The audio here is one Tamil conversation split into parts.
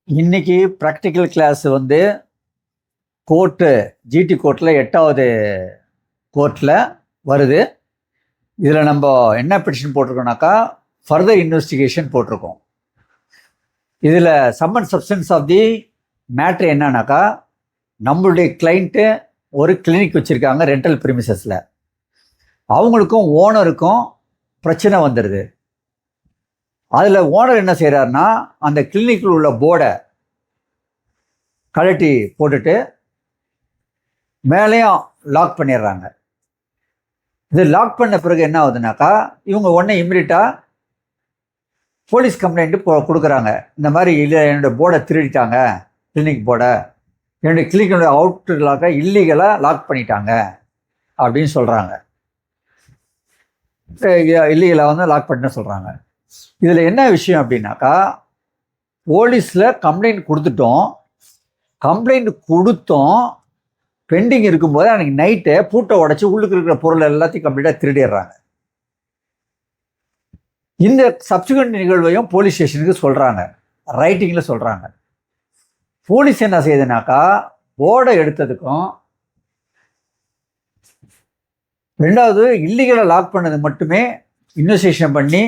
இன்னைக்கு ப்ராக்டிக்கல் கிளாஸ் வந்து கோர்ட்டு ஜிடி கோர்ட்டில் 8வது கோர்ட்டில் வருது. இதில் நம்ம என்ன பெட்டிஷன் போட்டிருக்கோம்னாக்கா ஃபர்தர் இன்வெஸ்டிகேஷன் போட்டிருக்கோம். இதில் sum and substance of the matter என்னன்னாக்கா, நம்மளுடைய கிளைண்ட்டு ஒரு கிளினிக் வச்சுருக்காங்க ரெண்டல் ப்ரிமிசஸில். அவங்களுக்கும் ஓனருக்கும் பிரச்சனை வந்துடுது. அதில் ஓனர் என்ன செய்கிறாருன்னா, அந்த கிளினிக்கில் உள்ள போர்டை கழட்டி போட்டுட்டு மேலேயும் லாக் பண்ணிடுறாங்க. இது லாக் பண்ண பிறகு என்ன ஆகுதுனாக்கா, இவங்க உடனே இம்மிடியட்டாக போலீஸ் கம்ப்ளைண்ட்டு கொடுக்குறாங்க. இந்த மாதிரி இல்லை, என்னோடய போர்டை திருடிட்டாங்க, கிளினிக் போர்டை, என்னுடைய கிளினிக்கோட அவுட்டர் லாக்கை இல்லீகலாக லாக் பண்ணிட்டாங்க அப்படின்னு சொல்கிறாங்க. இல்லீகலாக வந்து லாக் பண்ணிட்டு சொல்கிறாங்க. இதில் என்ன விஷயம் அப்படின்னாக்கா, போலீஸில் கம்ப்ளைண்ட் கொடுத்துட்டோம். கம்ப்ளைண்ட் கொடுத்தோம், பெண்டிங் இருக்கும்போது அன்றைக்கி நைட்டை பூட்டை உடச்சி உள்ளுக்கு இருக்கிற பொருள் எல்லாத்தையும் கம்ப்ளீட்டாக திருடிடுறாங்க. இந்த சப்சிக்வெண்ட் நிகழ்வையும் போலீஸ் ஸ்டேஷனுக்கு சொல்கிறாங்க, ரைட்டிங்கில் சொல்கிறாங்க. போலீஸ் என்ன செய்யுதுனாக்கா, போர்டை எடுத்ததுக்கும் ரெண்டாவது இல்லீகலாக லாக் பண்ணது மட்டுமே இன்வெஸ்டிகேஷன் பண்ணி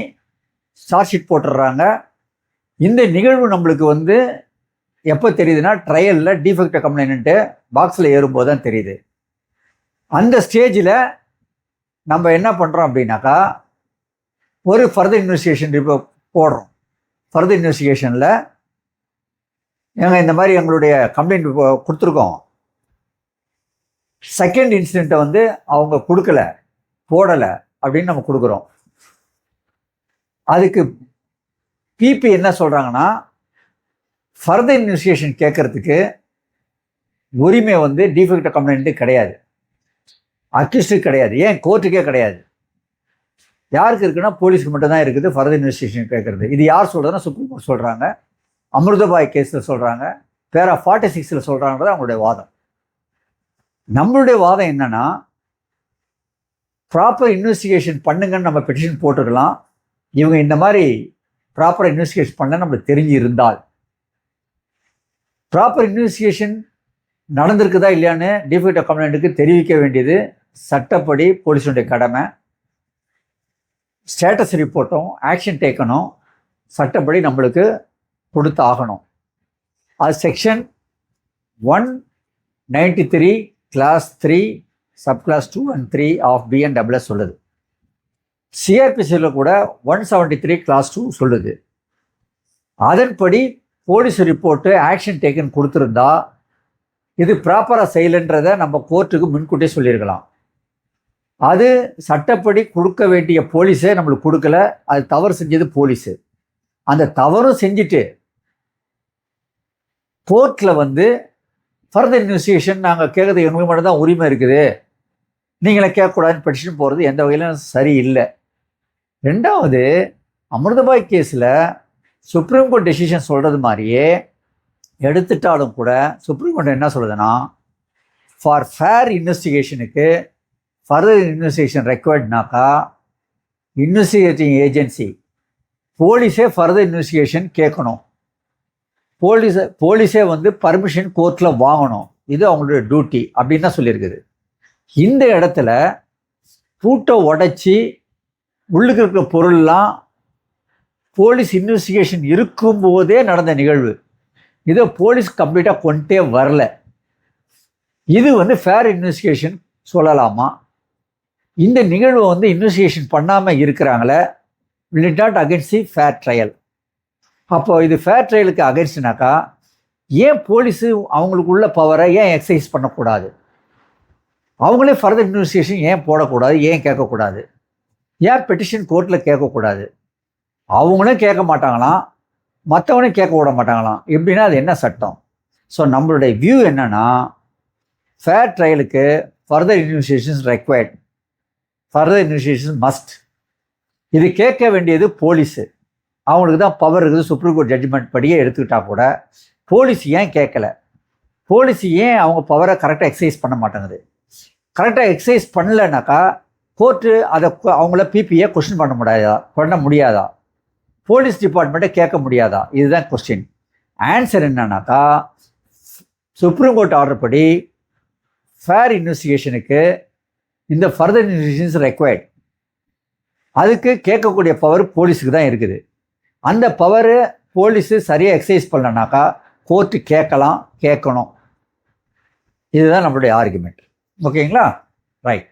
சார்ஜ் ஷீட் போட்டுடுறாங்க. இந்த நிகழ்வு நம்மளுக்கு வந்து எப்போ தெரியுதுன்னா, ட்ரையலில் டிஃபெக்ட் கம்ப்ளைண்ட்டு பாக்ஸில் ஏறும்போது தான் தெரியுது. அந்த ஸ்டேஜில் நம்ம என்ன பண்ணுறோம் அப்படின்னாக்கா, ஒரு ஃபர்தர் இன்வெஸ்டிகேஷன் போடுறோம். ஃபர்தர் இன்வெஸ்டிகேஷனில் இந்த மாதிரி எங்களுடைய கம்ப்ளைண்ட் கொடுத்துருக்கோம், செகண்ட் இன்சிடெண்ட்டை வந்து அவங்க கொடுக்கல, போடலை அப்படின்னு நம்ம கொடுக்குறோம். அதுக்கு பிபி என்ன சொல்கிறாங்கன்னா, ஃபர்தர் இன்வெஸ்டிகேஷன் கேட்குறதுக்கு உரிமை வந்து டிஃபெக்ட் கம்ப்ளைண்ட்டு கிடையாது, அக்யூஸ்டுக்கு கிடையாது, ஏன் கோர்ட்டுக்கே கிடையாது. யாருக்கு இருக்குன்னா போலீஸுக்கு மட்டும்தான் இருக்குது ஃபர்தர் இன்வெஸ்டிகேஷன் கேட்குறது. இது யார் சொல்கிறதுனா சுப்ரீம் கோர்ட் சொல்கிறாங்க, அமிர்தபாய் கேஸில் சொல்கிறாங்க, பேரா 46 சொல்கிறாங்கிறது அவங்களுடைய வாதம். நம்மளுடைய வாதம் என்னன்னா, ப்ராப்பர் இன்வெஸ்டிகேஷன் பண்ணுங்கன்னு நம்ம பெட்டிஷன் போட்டுக்கலாம். இவங்க இந்த மாதிரி ப்ராப்பர் இன்வெஸ்டிகேஷன் பண்ண நம்மளுக்கு தெரிஞ்சு இருந்தால், ப்ராப்பர் இன்வெஸ்டிகேஷன் நடந்திருக்குதா இல்லையான்னு டிஃபெக்ட் கம்ப்ளைண்ட்டுக்கு தெரிவிக்க வேண்டியது சட்டப்படி போலீஸுடைய கடமை. ஸ்டேட்டஸ் ரிப்போர்ட்டும் ஆக்ஷன் டேக்கனும் சட்டப்படி நம்மளுக்கு கொடுத்து ஆகணும். அது section 193 clause 3 sub clause 2 and 3 of BNSS சொல்லுது. சிஆர்பிசியில் கூட 173 கிளாஸ் 2 சொல்லுது. அதன்படி போலீஸ் ரிப்போர்ட்டு ஆக்ஷன் டேக்கன் கொடுத்துருந்தா இது ப்ராப்பராக செய்யலைன்றதை நம்ம கோர்ட்டுக்கு முன்கூட்டியே சொல்லியிருக்கலாம். அது சட்டப்படி கொடுக்க வேண்டிய போலீஸே நம்மளுக்கு கொடுக்கல, அது தவறு செஞ்சது போலீஸு. அந்த தவறும் செஞ்சுட்டு கோர்ட்டில் வந்து ஃபர்தர் இன்வெஸ்டிகேஷன் நாங்கள் கேட்குறது எங்களுக்கு மட்டும் தான் உரிமை இருக்குது, நீங்களே கேட்கக்கூடாதுன்னு பெட்டிஷன் போகிறது எந்த வகையிலும் சரியில்லை. ரெண்டாவது, அமிர்தபாய் கேஸில் சுப்ரீம் கோர்ட் டெசிஷன் சொல்கிறது மாதிரியே எடுத்துட்டாலும் கூட சுப்ரீம் கோர்ட் என்ன சொல்லுதுன்னா, ஃபார் ஃபேர் இன்வெஸ்டிகேஷனுக்கு ஃபர்தர் இன்வெஸ்டிகேஷன் ரெக்வயர்ட்னாக்கா இன்வெஸ்டிகேட்டிங் ஏஜென்சி போலீஸே ஃபர்தர் இன்வெஸ்டிகேஷன் கேட்கணும், போலீஸே வந்து பர்மிஷன் கோர்ட்டில் வாங்கணும், இது அவங்களுடைய டியூட்டி அப்படின்னு தான் சொல்லியிருக்குது. இந்த இடத்துல பூட்டை உடைச்சி உள்ளுக்கு இருக்கிற பொருள்லாம் போலீஸ் இன்வெஸ்டிகேஷன் இருக்கும்போதே நடந்த நிகழ்வு. இதை போலீஸ் கம்ப்ளீட்டாக கொண்டே வரல. இது வந்து ஃபேர் இன்வெஸ்டிகேஷன் சொல்லலாமா? இந்த நிகழ்வை வந்து இன்வெஸ்டிகேஷன் பண்ணாமல் இருக்கிறாங்களே, will it not against the fair trial. அப்போ இது ஃபேர் ட்ரையலுக்கு அகென்ஸ்ட்னாக்கா ஏன் போலீஸு அவங்களுக்குள்ள பவரை ஏன் எக்ஸசைஸ் பண்ணக்கூடாது? அவங்களே ஃபர்தர் இன்வெஸ்டிகேஷன் ஏன் போடக்கூடாது, ஏன் கேட்கக்கூடாது, ஏன் பெட்டிஷன் கோர்ட்டில் கேட்கக்கூடாது? அவங்களும் கேட்க மாட்டாங்களாம், மற்றவனையும் கேட்க விட மாட்டாங்களாம். எப்படின்னா அது என்ன சட்டம்? ஸோ நம்மளுடைய வியூ என்னன்னா, ஃபேர் ட்ரையலுக்கு further investigations required, further investigation must. இது கேட்க வேண்டியது போலீஸு, அவங்களுக்கு தான் பவர் இருக்குது. சுப்ரீம் கோர்ட் ஜட்ஜ்மெண்ட் படியே எடுத்துக்கிட்டால் கூட போலீஸ் ஏன் கேட்கல? போலீஸ் ஏன் அவங்க பவரை கரெக்டாக எக்ஸசைஸ் பண்ண மாட்டேங்குது? கரெக்டாக எக்ஸசைஸ் பண்ணலைனாக்கா கோர்ட்டு அதை அவங்கள பிபியை கொஸ்டின் பண்ண முடியாதா? போலீஸ் டிபார்ட்மெண்ட்டை கேட்க முடியாதா? இதுதான் கொஸ்டின். ஆன்சர் என்னன்னாக்கா, சுப்ரீம் கோர்ட் ஆர்டர் படி ஃபேர் இன்வெஸ்டிகேஷனுக்கு இந்த ஃபர்தர் இன்வெஸ்டிகேஷன்ஸ் ரெக்வயர்ட். அதுக்கு கேட்கக்கூடிய பவர் போலீஸுக்கு தான் இருக்குது. அந்த பவரு போலீஸு சரியாக எக்ஸசைஸ் பண்ணலனாக்கா கோர்ட்டு கேட்கணும். இதுதான் நம்மளுடைய ஆர்குமெண்ட். ஓகேங்களா? ரைட்.